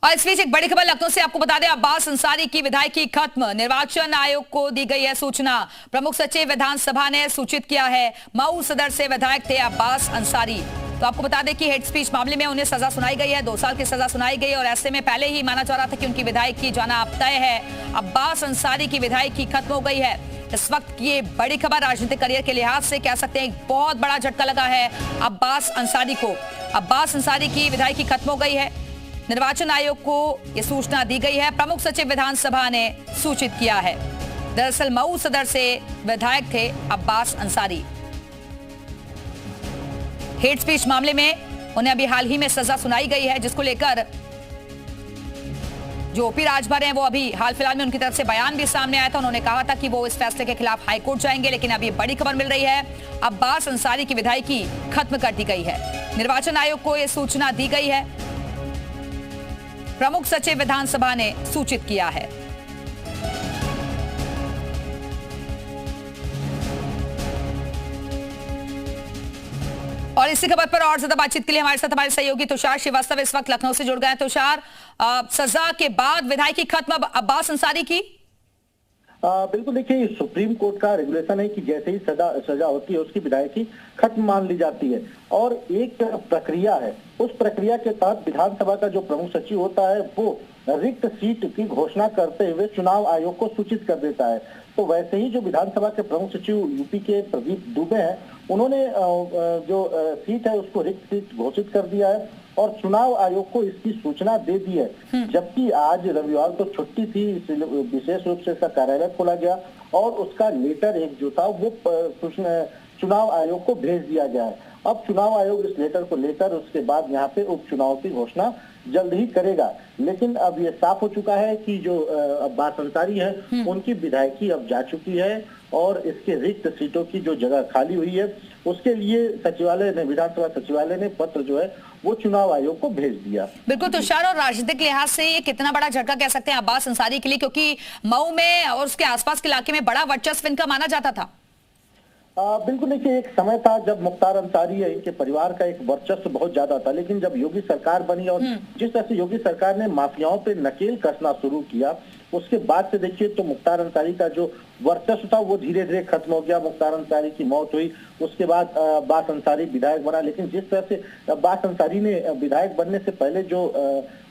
और इस बीच एक बड़ी खबर लखनऊ से आपको बता दें, अब्बास अंसारी की विधायकी खत्म। निर्वाचन आयोग को दी गई है सूचना। प्रमुख सचिव विधानसभा ने सूचित किया है। मऊ सदर से विधायक थे अब्बास अंसारी। तो आपको बता दें कि हेड स्पीच मामले में उन्हें सजा सुनाई गई है, 2 साल की सजा सुनाई गई और ऐसे में पहले ही माना जा रहा था कि उनकी विधायकी जाना अब तय है। अब्बास अंसारी की विधायकी खत्म हो गई है। इस वक्त की ये बड़ी खबर राजनीतिक करियर के लिहाज से कह सकते हैं एक बहुत बड़ा झटका लगा है अब्बास अंसारी को। अब्बास अंसारी की विधायकी खत्म हो गई है। निर्वाचन आयोग को यह सूचना दी गई है। प्रमुख सचिव विधानसभा ने सूचित किया है। दरअसल मऊ सदर से विधायक थे अब्बास अंसारी। हेट स्पीच मामले में उन्हें अभी हाल ही में सजा सुनाई गई है, जिसको लेकर जो ओपी राजभर हैं वो अभी हाल फिलहाल में उनकी तरफ से बयान भी सामने आया था। उन्होंने कहा था कि वो इस फैसले के खिलाफ हाईकोर्ट जाएंगे, लेकिन अभी बड़ी खबर मिल रही है अब्बास अंसारी की विधायकी खत्म कर दी गई है। निर्वाचन आयोग को यह सूचना दी गई है। प्रमुख सचिव विधानसभा ने सूचित किया है। और इसी खबर पर और ज्यादा बातचीत के लिए हमारे साथ हमारे सहयोगी तुषार श्रीवास्तव इस वक्त लखनऊ से जुड़ गए हैं। तुषार, सजा के बाद विधायकी खत्म अब्बास अंसारी की। बिल्कुल, देखिए सुप्रीम कोर्ट का रेगुलेशन है कि जैसे ही सजा होती है उसकी विधायकी खत्म मान ली जाती है और एक प्रक्रिया है। उस प्रक्रिया के तहत विधानसभा का जो प्रमुख सचिव होता है वो रिक्त सीट की घोषणा करते हुए चुनाव आयोग को सूचित कर देता है। तो वैसे ही जो विधानसभा के प्रमुख सचिव यूपी के प्रदीप दुबे हैं, उन्होंने जो सीट है उसको रिक्त सीट घोषित कर दिया है और चुनाव आयोग को इसकी सूचना दे दी है। जबकि आज रविवार तो छुट्टी थी, विशेष रूप से इसका कार्यालय खोला गया और उसका लेटर एक जो था वो चुनाव आयोग को भेज दिया गया है। अब चुनाव आयोग इस लेटर को लेकर उसके बाद यहाँ पे उपचुनाव की घोषणा जल्द ही करेगा। लेकिन अब ये साफ हो चुका है कि जो अब्बास अंसारी है उनकी विधायकी अब जा चुकी है और इसके रिक्त सीटों की जो जगह खाली हुई है उसके लिए सचिवालय ने, विधानसभा सचिवालय ने पत्र जो है वो चुनाव आयोग को भेज दिया। बिल्कुल तुषार, और राजनीतिक लिहाज से ये कितना बड़ा झटका कह सकते हैं अब्बास अंसारी के लिए, क्योंकि मऊ में और उसके आसपास के इलाके में बड़ा वर्चस्व इनका माना जाता था। बिल्कुल, देखिए एक समय था जब मुख्तार अंसारी है इनके परिवार का एक वर्चस्व बहुत ज्यादा था, लेकिन जब योगी सरकार बनी और जिस तरह से योगी सरकार ने माफियाओं पे नकेल कसना शुरू किया उसके बाद से देखिए तो मुख्तार अंसारी का जो वर्चस्व था वो धीरे धीरे खत्म हो गया। मुख्तार अंसारी की मौत हुई, उसके बाद अब्बास अंसारी विधायक बना, लेकिन जिस तरह से अब्बास अंसारी ने विधायक बनने से पहले जो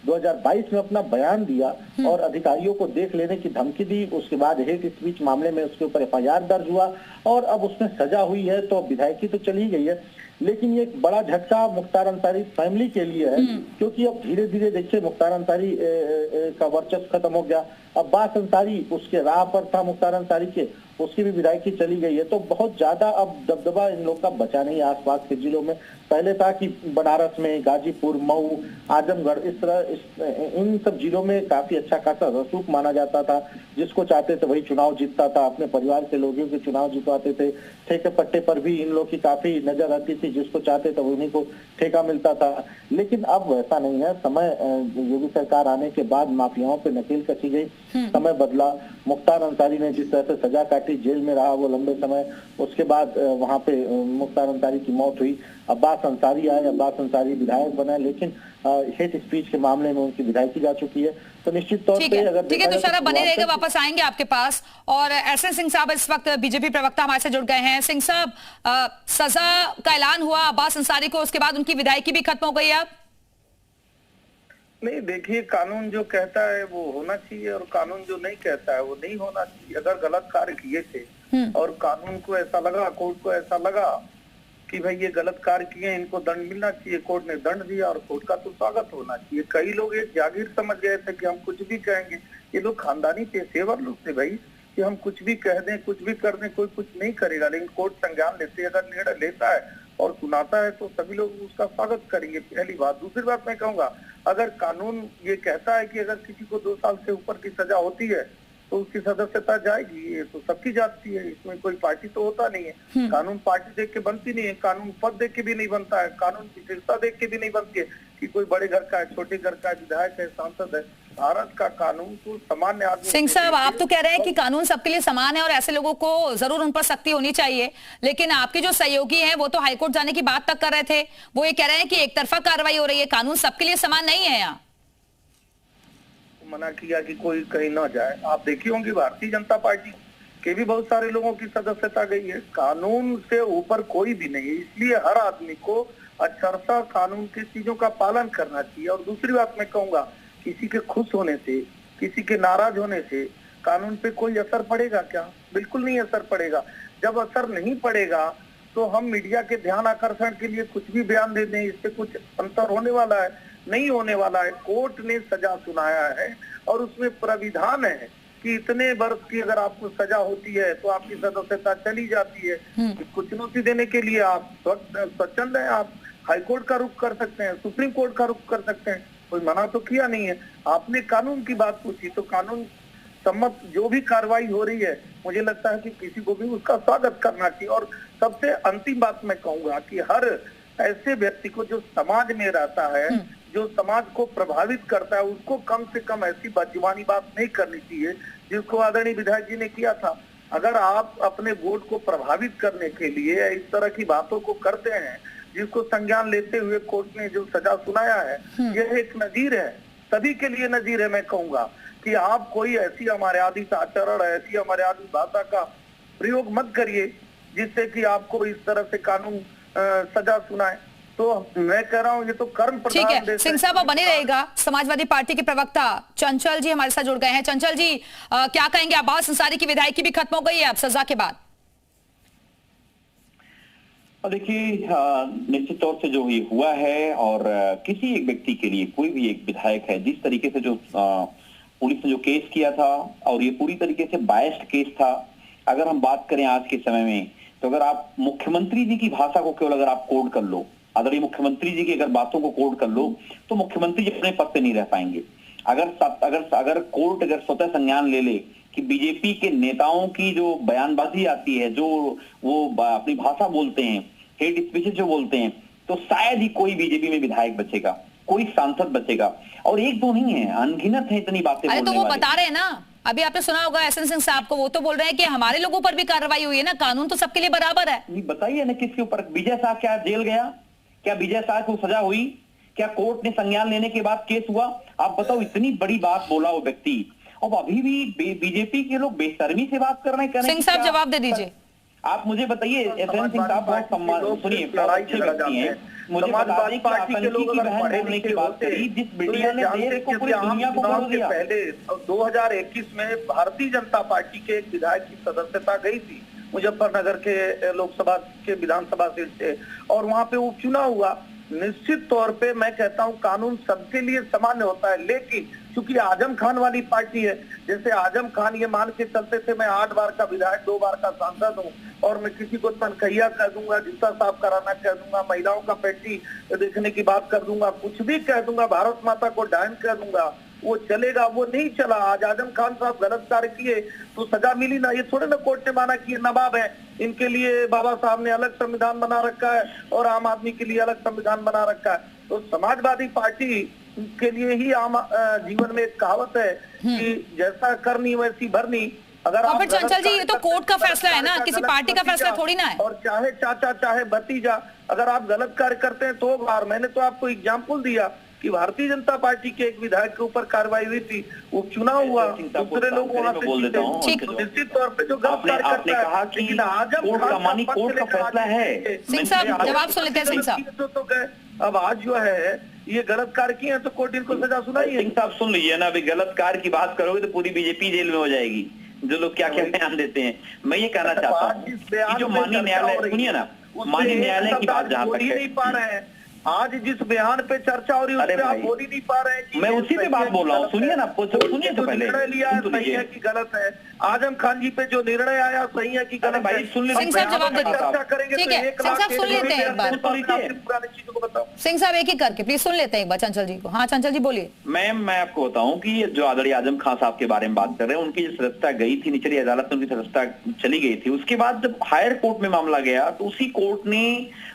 2022 में अपना बयान दिया और अधिकारियों को देख लेने की धमकी दी, उसके बाद हेट स्पीच मामले में उसके ऊपर FIR दर्ज हुआ और अब उसमें सजा हुई है, तो विधायकी तो चली गई है। लेकिन ये एक बड़ा झटका मुख्तार अंसारी फैमिली के लिए है, क्योंकि अब धीरे धीरे देखिए मुख्तार अंसारी का वर्चस्व खत्म हो गया। अब्बास अंसारी उसके राह पर था, मुख्तार अंसारी के उसकी भी विधायकी चली गई है, तो बहुत ज्यादा अब दबदबा इन लोग का बचा नहीं आसपास के जिलों में। पहले था कि बनारस में, गाजीपुर, मऊ, आजमगढ़, इस तरह इन सब जिलों में काफी अच्छा खासा रसूख माना जाता था। जिसको चाहते थे वही चुनाव जीतता था, अपने परिवार के लोगों के चुनाव जितवाते थे। ठेके पट्टे पर भी इन लोग की काफी नजर रहती थी, जिसको चाहते थे उन्हीं को ठेका मिलता था। लेकिन अब वैसा नहीं है। समय योगी सरकार आने के बाद माफियाओं पे नकेल कसी गई, समय बदला। मुख्तार अंसारी ने जिस तरह से सजा काटी, जेल में रहा वो लंबे समय, उसके बाद वहां पे मुख्तार अंसारी की मौत हुई। अब्बास अंसारी आए, अब्बास अंसारी विधायक बने, लेकिन हेट स्पीच के मामले में उनकी विधायकी जा चुकी है। तो निश्चित तौर पे अगर ठीक है तुषार, बने रहेगा, वापस आएंगे आपके पास। और एसएन सिंह साहब इस वक्त बीजेपी प्रवक्ता हमारे से जुड़ गए हैं। सिंह साहब, सजा का ऐलान हुआ अब्बास अंसारी को, उसके बाद उनकी विधायकी भी खत्म हो गई है। नहीं, देखिए कानून जो कहता है वो होना चाहिए और कानून जो नहीं कहता है वो नहीं होना चाहिए। अगर गलत कार्य किए थे और कानून को ऐसा लगा, कोर्ट को ऐसा लगा कि भाई ये गलत कार्य किए, इनको दंड मिलना चाहिए, कोर्ट ने दंड दिया और कोर्ट का तो स्वागत होना चाहिए। कई लोग एक जागीर समझ गए थे कि हम कुछ भी कहेंगे। ये लोग खानदानी पेशेवर लोग थे भाई, कि हम कुछ भी कह दें, कुछ भी कर दें, कोई कुछ नहीं करेगा। लेकिन कोर्ट संज्ञान लेते, अगर निर्णय लेता है और सुनाता है तो सभी लोग उसका स्वागत करेंगे, पहली बात। दूसरी बात मैं कहूंगा, अगर कानून ये कहता है कि अगर किसी को 2 साल से ऊपर की सजा होती है तो उसकी सदस्यता जाएगी, ये तो सबकी जाती है, इसमें कोई पार्टी तो होता नहीं है। कानून पार्टी देख के बनती नहीं है, कानून पद देख के भी नहीं बनता है, कानून विशेषता देख के भी नहीं बनती है कि कोई बड़े घर का है, छोटे घर का है, विधायक है, सांसद है। भारत का कानून तो सामान्य आदमी। सिंह साहब, आप तो कह रहे हैं कि कानून सबके लिए समान है और ऐसे लोगों को जरूर उन पर सख्ती होनी चाहिए, लेकिन आपके जो सहयोगी हैं वो तो हाईकोर्ट जाने की बात तक कर रहे थे। वो ये कह रहे हैं कि एक तरफा कार्रवाई हो रही है, कानून सबके लिए समान नहीं है यहाँ। मना किया कि कोई कहीं ना जाए। आप देखी होंगी भारतीय जनता पार्टी के भी बहुत सारे लोगों की सदस्यता गई है। कानून से ऊपर कोई भी नहीं है, इसलिए हर आदमी को अक्षरशः कानून की चीजों का पालन करना चाहिए। और दूसरी बात मैं कहूंगा, किसी के खुश होने से, किसी के नाराज होने से कानून पे कोई असर पड़ेगा क्या? बिल्कुल नहीं असर पड़ेगा। जब असर नहीं पड़ेगा तो हम मीडिया के ध्यान आकर्षण के लिए कुछ भी बयान दे दें, इससे कुछ अंतर होने वाला है? नहीं होने वाला है। कोर्ट ने सजा सुनाया है और उसमें प्राविधान है कि इतने वर्ष की अगर आपको सजा होती है तो आपकी सदस्यता चली जाती है। इसको चुनौती देने के लिए आप स्वच्छंद हैं, आप हाईकोर्ट का रुख कर सकते हैं, सुप्रीम कोर्ट का रुख कर सकते हैं, कोई मना तो किया नहीं है। आपने कानून की बात पूछी तो कानून सम्मत जो भी कार्रवाई हो रही है, मुझे लगता है कि किसी को भी उसका स्वागत करना चाहिए। और सबसे अंतिम बात मैं कहूंगा कि हर ऐसे व्यक्ति को जो समाज में रहता है, जो समाज को प्रभावित करता है, उसको कम से कम ऐसी बदजुबानी बात नहीं करनी चाहिए जिसको आदरणीय विधायक जी ने किया था। अगर आप अपने वोट को प्रभावित करने के लिए इस तरह की बातों को करते हैं, जिसको संज्ञान लेते हुए कोर्ट ने जो सजा सुनाया है, यह एक नजीर है, सभी के लिए नजीर है। मैं कहूंगा कि आप कोई ऐसी अमर्यादित आचरण, ऐसी अमर्यादित भाषा का प्रयोग मत करिए जिससे कि आपको इस तरह से कानून सजा सुनाए। तो मैं कह रहा हूँ ये तो कर्म प्रधान ठीक है। सिंह साहब बने रहेगा। समाजवादी पार्टी के प्रवक्ता चंचल जी हमारे साथ जुड़ गए हैं। चंचल जी क्या कहेंगे? अब्बास अंसारी की विधायकी भी खत्म हो गई है अब सजा के बाद। देखिए, निश्चित तौर से जो ये हुआ है, और किसी एक व्यक्ति के लिए, कोई भी एक विधायक है, जिस तरीके से जो पुलिस ने जो केस किया था, और ये पूरी तरीके से बायस्ड केस था। अगर हम बात करें आज के समय में, तो अगर आप मुख्यमंत्री जी की भाषा को केवल अगर आप कोड कर लो, आदरणीय मुख्यमंत्री जी की अगर बातों को कोड कर लो, तो मुख्यमंत्री जी अपने पद पे नहीं रह पाएंगे। अगर कोर्ट अगर स्वतः संज्ञान ले ले कि बीजेपी के नेताओं की जो बयानबाजी आती है, जो वो अपनी भाषा बोलते हैं, हेट स्पीचेस जो बोलते हैं, तो शायद ही कोई बीजेपी में विधायक बचेगा, कोई सांसद बचेगा। और एक दो नहीं है, अनगिनत है इतनी बातें। अरे तो वो बता रहे हैं ना, अभी आपने सुना होगा एसएन सिंह साहब को, वो तो बोल रहे हैं कि हमारे लोगों पर भी कार्रवाई हुई है ना, कानून तो सबके लिए बराबर है। नहीं बताइए ना किसके ऊपर? विजय शाह क्या जेल गया? क्या विजय शाह को सजा हुई? क्या कोर्ट ने संज्ञान लेने के बाद केस हुआ? आप बताओ, इतनी बड़ी बात बोला वो व्यक्ति, और अभी भी बीजेपी के लोग बेशर्मी से बात कर रहे हैं। सिंह साहब जवाब दे दीजिए। आप मुझे बताइए, एसएन सिंह साहब बहुत सम्मान, सुनिए, अच्छे व्यक्ति हैं, मुझे बता दें कि आतंकी की बहन बोलने की बात करी, जिस मीडिया ने देश को, पूरी दुनिया को बोल दिया। पहले 2021 में भारतीय जनता पार्टी के एक विधायक की सदस्यता गई थी मुजफ्फरनगर के लोकसभा के विधानसभा सीट से, और वहां पे उपचुनाव हुआ। निश्चित तौर पे मैं कहता हूं कानून सबके लिए सामान्य होता है, लेकिन क्योंकि आजम खान वाली पार्टी है, जैसे आजम खान ये मान के चलते थे मैं 8 बार का विधायक, 2 बार का सांसद हूँ, और मैं किसी को तनखैया कह दूंगा, जूता साफ कराना कह दूंगा, महिलाओं का पेटी देखने की बात कर दूंगा, कुछ भी कह दूंगा, भारत माता को डायन कह दूंगा, वो चलेगा? वो नहीं चला। आज आजम खान साहब गलत कार्य किए तो सजा मिली ना। ये थोड़े ना कोर्ट ने माना कि ये नवाब है, इनके लिए बाबा साहब ने अलग संविधान बना रखा है और आम आदमी के लिए अलग संविधान बना रखा है। तो समाजवादी पार्टी के लिए ही आम जीवन में एक कहावत है कि जैसा करनी वैसी भरनी। अगर आप चंचल जी, ये तो कोर्ट का फैसला है ना, किसी पार्टी का फैसला थोड़ी ना है। और चाहे चाचा चाहे भतीजा, अगर आप गलत कार्य करते हैं तो बार, मैंने तो आपको एग्जाम्पल दिया कि भारतीय जनता पार्टी के एक विधायक के ऊपर कार्रवाई हुई थी, उपचुनाव हुआ, दूसरे लोग वहां से निश्चित तौर पे जो गलत कार्य करता है, लेकिन आजम खान कोर्ट का फैसला है। सिंह साहब जवाब सुन लेते हैं। सिंह साहब तो गए, अब आज जो है ये गलत कार्य किए हैं तो कोर्ट इनको सजा सुनाई है। सिंह साहब सुन लीजिए ना, अभी गलत कार्य की बात करोगे तो पूरी बीजेपी जेल में हो जाएगी, जो लोग क्या क्या बयान देते हैं। मैं ये कहना चाहता हूँ कि जो माननीय न्यायालय, सुनिए ना, माननीय न्यायालय की बात जहाँ तक नहीं पा रहे हैं, आज जिस बयान पे चर्चा हो रही है उस पे आप बोल ही नहीं पा रहे हैं कि मैं उसी पे बात बोल रहा हूँ। सुनिए ना, सुनिए तो पहले। निर्णय लिया है सही है कि गलत है? आजम खान जी पे जो निर्णय आया सही है कि गलत? भाई सुन लीजिए, सिंह साहब जवाब दे दीजिए। चर्चा करेंगे ठीक है, सिंह साहब सुन लेते हैं एक बार, पुरानी चीजों को बताओ। सिंह साहब एक ही करके प्लीज सुन लेते हैं एक बार चंचल जी को। हाँ चंचल जी बोलिए। मैं आपको बताऊं कि जो आदरणीय आजम खान साहब के बारे में बात कर रहे हैं, उनकी जो सदस्यता गई थी निचली अदालत में, उनकी सदस्यता चली गई थी। उसके बाद जब हायर कोर्ट में मामला गया तो उसी कोर्ट ने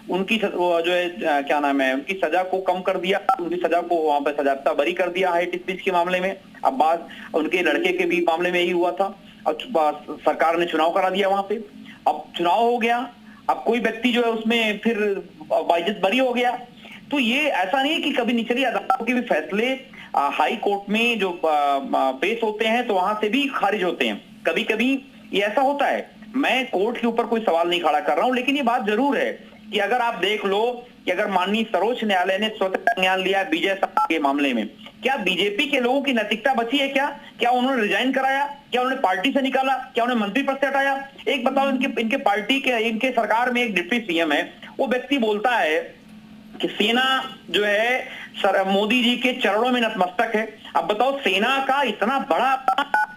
उनकी जो है क्या नाम है, उनकी सजा को कम कर दिया, उनकी सजा को वहां पर सजाता बरी कर दिया हेट स्पीच के मामले में। अब बात उनके लड़के के भी मामले में यही हुआ था, और सरकार ने चुनाव करा दिया वहां पे। अब चुनाव हो गया, अब कोई व्यक्ति जो है उसमें फिर बाइज्जत बरी हो गया। तो ये ऐसा नहीं कि कभी निचली अदालत के भी फैसले हाई कोर्ट में जो पेश होते हैं तो वहां से भी खारिज होते हैं। कभी कभी ये ऐसा होता है। मैं कोर्ट के ऊपर कोई सवाल नहीं खड़ा कर रहा हूं, लेकिन ये बात जरूर है कि अगर आप देख लो कि अगर माननीय सर्वोच्च न्यायालय ने स्वतंत्र संज्ञान लिया विजय साह के मामले में, क्या बीजेपी के लोगों की नैतिकता बची है? क्या उन्होंने रिजाइन कराया? क्या उन्होंने पार्टी से निकाला? क्या उन्हें मंत्री पद से हटाया? एक बताओ, इनके पार्टी के, इनके सरकार में एक डिप्टी सीएम है, वो व्यक्ति बोलता है कि सेना जो है सर मोदी जी के चरणों में नतमस्तक है। अब बताओ, सेना का इतना बड़ा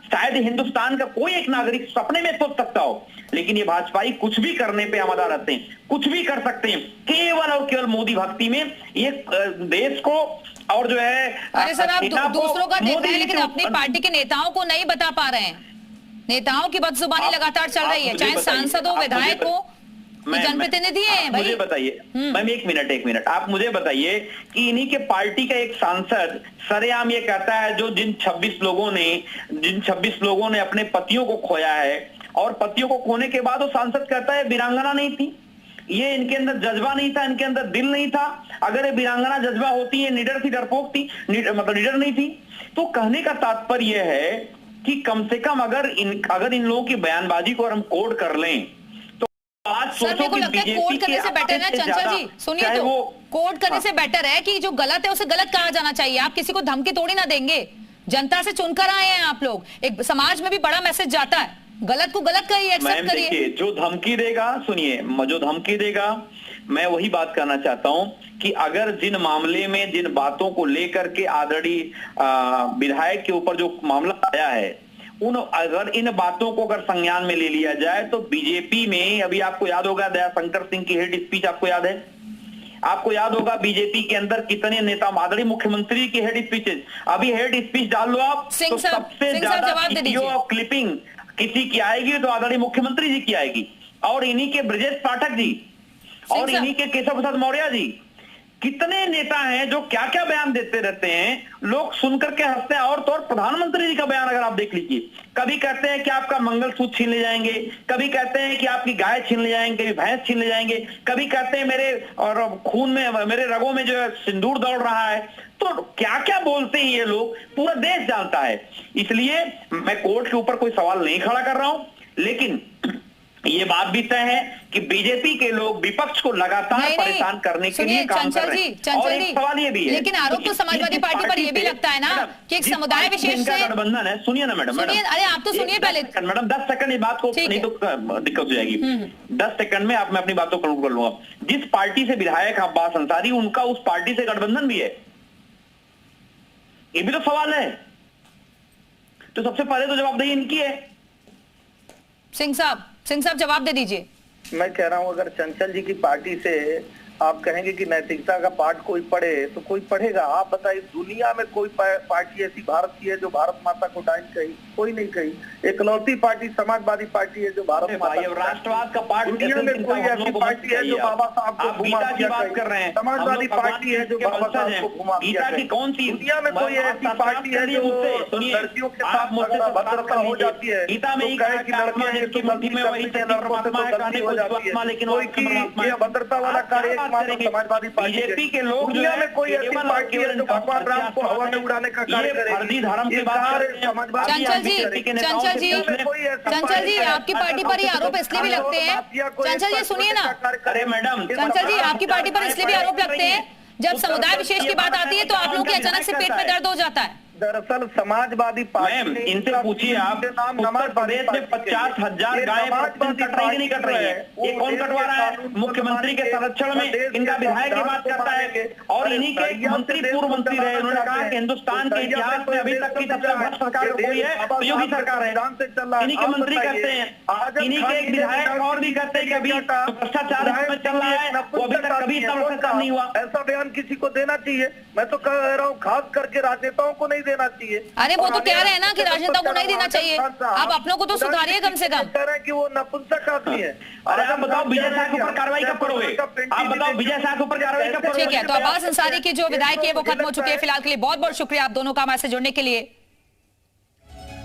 शायद हिंदुस्तान का कोई एक नागरिक सपने में सोच सकता हो, लेकिन ये भाजपाई कुछ भी करने पे आमादा रहते हैं, कुछ भी कर सकते हैं केवल और केवल मोदी भक्ति में। ये देश को और जो है, अरे सर, आप दूसरों का देखते हैं लेकिन अपनी पार्टी के नेताओं को नहीं बता पा रहे हैं। नेताओं की बदजुबानी लगातार चल रही है, चाहे सांसद हो, विधायक हो, जनप्रतिनिधि है भाई। मुझे बताइए मैम, एक मिनट, आप मुझे बताइए कि इन्हीं के पार्टी का एक सांसद सरेआम ये कहता है, जो जिन 26 लोगों ने अपने पतियों को खोया है, और पतियों को खोने के बाद वो सांसद कहता है वीरांगना नहीं थी, ये इनके अंदर जज्बा नहीं था, इनके अंदर दिल नहीं था। अगर ये वीरांगना जज्बा होती, ये निडर थी, डरपोक थी, मतलब निडर नहीं थी। तो कहने का तात्पर्य है कि कम से कम अगर इन लोगों की बयानबाजी को हम कोड कर लें, आज सर, मेरे को लगता है कोड करने से बेटर है, चंचल जी सुनिए, तो कोड करने से बेटर है कि जो गलत है उसे गलत कहा जाना चाहिए। आप किसी को धमकी थोड़ी ना देंगे, जनता से चुनकर आए हैं आप लोग, एक समाज में भी बड़ा मैसेज जाता है, गलत को गलत करिए, एक्सेप्ट करिए। जो धमकी देगा, सुनिए, जो धमकी देगा, मैं वही बात करना चाहता हूं कि अगर जिन मामले में, जिन बातों को लेकर के आदरणीय विधायक के ऊपर जो मामला आया है, अगर इन बातों को अगर संज्ञान में ले लिया जाए तो बीजेपी में, अभी आपको याद होगा दयाशंकर सिंह की हेड स्पीच, आपको याद है? आपको याद होगा बीजेपी के अंदर कितने नेता, आदरणीय मुख्यमंत्री की हेड स्पीचेस, अभी हेड स्पीच डाल लो आप, तो सबसे ज्यादा वीडियो और क्लिपिंग किसी की आएगी तो आदरणीय मुख्यमंत्री जी की आएगी, और इन्हीं के ब्रजेश पाठक जी और इन्हीं के केशव प्रसाद मौर्य जी। कितने नेता हैं जो क्या क्या बयान देते रहते हैं, लोग सुनकर के हंसते हैं। और तो और प्रधानमंत्री जी का बयान अगर आप देख लीजिए, कभी कहते हैं कि आपका मंगलसूत्र छीन ले जाएंगे, कभी कहते हैं कि आपकी गाय छीन ले जाएंगे, कभी भैंस छीन ले जाएंगे, कभी कहते हैं मेरे और खून में, मेरे रगों में जो है सिंदूर दौड़ रहा है। तो क्या क्या बोलते हैं ये लोग, पूरा देश जानता है। इसलिए मैं कोर्ट के ऊपर कोई सवाल नहीं खड़ा कर रहा हूं, लेकिन ये बात भी तय है कि बीजेपी के लोग विपक्ष को लगातार परेशान करने के लिए काम कर रहे हैं। और एक सवाल ये भी है, लेकिन आरोप तो समाजवादी पार्टी पर ये भी लगता है ना कि एक समुदाय विशेष से गठबंधन है। सुनिए ना मैडम, अरे आप तो सुनिए पहले मैडम, 10 सेकंड ये बात को, नहीं तो दिक्कत हो जाएगी। 10 सेकंड में मैं अपनी बातों को कर लूंगा। जिस पार्टी से विधायक अब्बास अंसारी, उनका उस पार्टी से गठबंधन भी है, ये भी तो सवाल है। तो सबसे पहले तो जवाबदेही इनकी है। सिंह साहब जवाब दे दीजिए। मैं कह रहा हूं, अगर चंचल जी की पार्टी से आप कहेंगे कि नैतिकता का पाठ कोई पढ़े तो कोई पढ़ेगा। आप बताइए, दुनिया में कोई पार्टी ऐसी भारत की है जो भारत माता को डाइन कही? कोई नहीं कही। इकलौती पार्टी समाजवादी पार्टी है जो भारत माता, राष्ट्रवाद का पाठ, दुनिया में कोई ऐसी पार्टी है जो बाबा साहब को घुमा दिया कर रहे हैं। समाजवादी पार्टी है जो बाबा साहब को घुमा दिया की कौन सी? दुनिया में कोई ऐसी पार्टी है जो लड़कियों के साथ अभद्रता हो जाती है, गीता में कोई अभद्रता वाला कार्य समाजवादी बीजेपी के लोग दुनिया में कोई ऐसी पार्टी है जो भगवान राम को हवा में उड़ाने का कार्य करे? फर्जी धर्म की बात चंचल जी आपकी पार्टी पर ये आरोप इसलिए भी लगते हैं, चंचल जी सुनिए ना, अरे मैडम, चंचल जी आपकी पार्टी पर इसलिए भी आरोप लगते हैं, जब समुदाय विशेष की बात आती है तो आप लोगों के अचानक से पेट में दर्द हो जाता है। दरअसल समाजवादी पार्टी, इनसे पूछिए आप, उत्तर प्रदेश में 50,000 गायें कट रही नहीं कट रही है, ये कौन कटवा रहा है? मुख्यमंत्री के संरक्षण में इनका विधायक की बात करता है, और इन्हीं के मंत्री, पूर्व मंत्री रहे, उन्होंने कहा कि हिंदुस्तान के इतिहास में अभी तक की सबसे भ्रष्ट सरकार कोई है तो योगी सरकार है। इन्हीं के मंत्री कहते हैं, इन्हीं के एक विधायक और भी कहते हैं कि अभी भ्रष्टाचार में चल रहा है, वो अभी तक कभी इतना भ्रष्टाचार नहीं हुआ। ऐसा बयान किसी को देना चाहिए? मैं तो कह रहा हूँ खास करके राजनेताओं को नहीं देना चाहिए। अरे वो तो कह रहे हैं ना कि राजनेताओं को नहीं देना चाहिए, आप अपनों को तो सुधारिए कम से कम। कह रहे हैं कि वो नपुंसक आदमी है। अरे आप बताओ विजय शाह के ऊपर कार्रवाई कब करोगे? आप बताओ विजय शाह के ऊपर कार्रवाई कब करोगे? ठीक है, तो अब्बास अंसारी की जो विधायक है वो खत्म हो चुकी है फिलहाल के लिए। बहुत बहुत शुक्रिया आप दोनों का हमारे से जुड़ने के लिए।